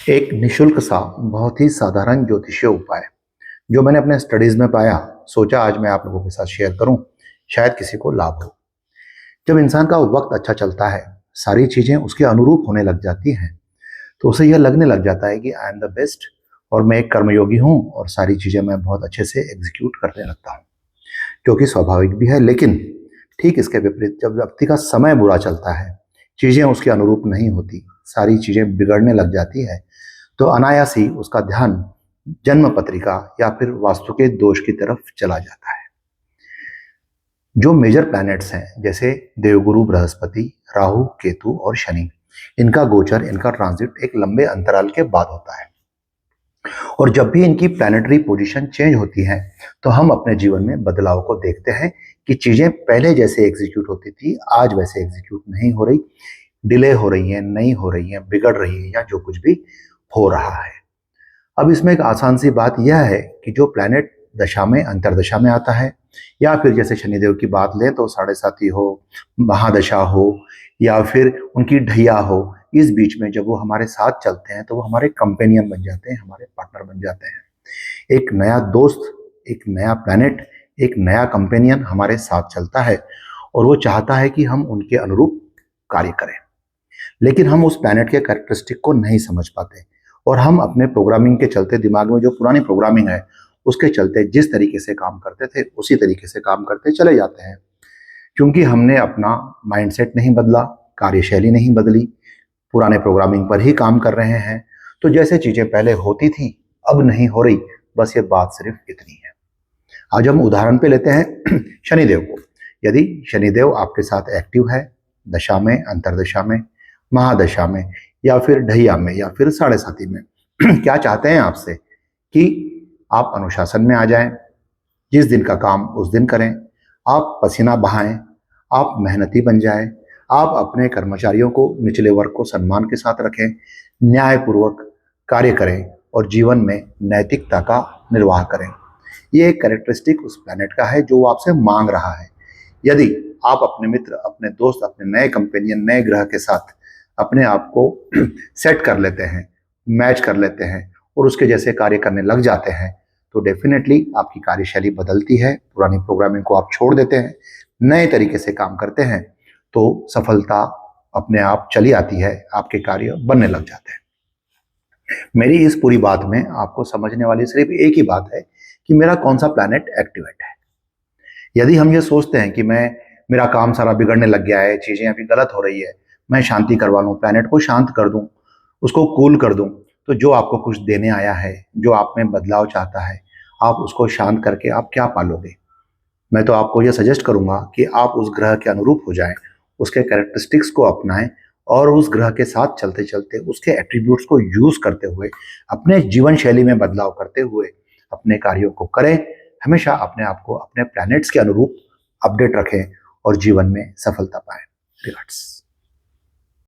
एक निशुल्क सा बहुत ही साधारण ज्योतिषीय उपाय जो मैंने अपने स्टडीज में पाया, सोचा आज मैं आप लोगों के साथ शेयर करूं, शायद किसी को लाभ हो। जब इंसान का वक्त अच्छा चलता है, सारी चीजें उसके अनुरूप होने लग जाती हैं, तो उसे यह लगने लग जाता है कि आई एम द बेस्ट और मैं एक कर्मयोगी हूं और सारी चीजें मैं बहुत अच्छे से एग्जीक्यूट करने लगता हूं, जो कि स्वाभाविक भी है। लेकिन ठीक इसके विपरीत जब व्यक्ति का समय बुरा चलता है, चीजें उसके अनुरूप नहीं होती, सारी चीजें बिगड़ने लग जाती है, तो अनायास ही उसका ध्यान जन्म पत्रिका या फिर वास्तु के दोष की तरफ चला जाता है। जो मेजर प्लैनेट्स हैं जैसे देवगुरु बृहस्पति, राहु, केतु और शनि, इनका गोचर, इनका ट्रांजिट एक लंबे अंतराल के बाद होता है और जब भी इनकी प्लैनेटरी पोजीशन चेंज होती है तो हम अपने जीवन में बदलाव को देखते हैं कि चीजें पहले जैसे एग्जीक्यूट होती थी आज वैसे एग्जीक्यूट नहीं हो रही, डिले हो रही है, नहीं हो रही है, बिगड़ रही है या जो कुछ भी हो रहा है। अब इसमें एक आसान सी बात यह है कि जो प्लैनेट दशा में अंतरदशा में आता है या फिर जैसे शनिदेव की बात लें तो साढ़े साथी हो, महादशा हो या फिर उनकी ढैया हो, इस बीच में जब वो हमारे साथ चलते हैं तो वो हमारे कंपेनियन बन जाते हैं, हमारे पार्टनर बन जाते हैं। एक नया दोस्त, एक नया प्लैनेट, एक नया कंपेनियन हमारे साथ चलता है और वो चाहता है कि हम उनके अनुरूप कार्य करें, लेकिन हम उस प्लैनेट के कैरेक्टरिस्टिक को नहीं समझ पाते और हम अपने प्रोग्रामिंग के चलते, दिमाग में जो पुरानी प्रोग्रामिंग है उसके चलते जिस तरीके से काम करते थे उसी तरीके से काम करते चले जाते हैं, क्योंकि हमने अपना माइंडसेट नहीं बदला, कार्यशैली नहीं बदली, पुराने प्रोग्रामिंग पर ही काम कर रहे हैं। तो जैसे चीजें पहले होती थी अब नहीं हो रही, बस ये बात सिर्फ इतनी है। आज हम उदाहरण पे लेते हैं शनिदेव को। यदि शनिदेव आपके साथ एक्टिव है दशा में, अंतरदशा में, महादशा में या फिर ढैया में या फिर साढ़े साथी में, क्या चाहते हैं आपसे कि आप अनुशासन में आ जाएं, जिस दिन का काम उस दिन करें, आप पसीना बहाएं, आप मेहनती बन जाएं, आप अपने कर्मचारियों को, निचले वर्ग को सम्मान के साथ रखें, न्यायपूर्वक कार्य करें और जीवन में नैतिकता का निर्वाह करें। ये एक कैरेक्टरिस्टिक उस प्लैनेट का है जो वो आपसे मांग रहा है। यदि आप अपने मित्र, अपने दोस्त, अपने नए कंपेनियन, नए ग्रह के साथ अपने आप को सेट कर लेते हैं, मैच कर लेते हैं और उसके जैसे कार्य करने लग जाते हैं, तो डेफिनेटली आपकी कार्यशैली बदलती है, पुरानी प्रोग्रामिंग को आप छोड़ देते हैं, नए तरीके से काम करते हैं, तो सफलता अपने आप चली आती है, आपके कार्य बनने लग जाते हैं। मेरी इस पूरी बात में आपको समझने वाली सिर्फ एक ही बात है कि मेरा कौन सा प्लैनेट एक्टिवेट है। यदि हम ये सोचते हैं कि मेरा काम सारा बिगड़ने लग गया है, चीजें अभी गलत हो रही है, मैं शांति करवा लूं, प्लैनेट को शांत कर दूं, उसको कूल कर दूं, तो जो आपको कुछ देने आया है, जो आप में बदलाव चाहता है, आप उसको शांत करके आप क्या पालोगे? मैं तो आपको यह सजेस्ट करूंगा कि आप उस ग्रह के अनुरूप हो जाएं, उसके कैरेक्टरिस्टिक्स को अपनाएं और उस ग्रह के साथ चलते चलते उसके एट्रीब्यूट्स को यूज करते हुए अपने जीवन शैली में बदलाव करते हुए अपने कार्यों को करें। हमेशा अपने आप को अपने प्लैनेट्स के अनुरूप अपडेट रखें और जीवन में सफलता पाएं। रिगार्ड्स।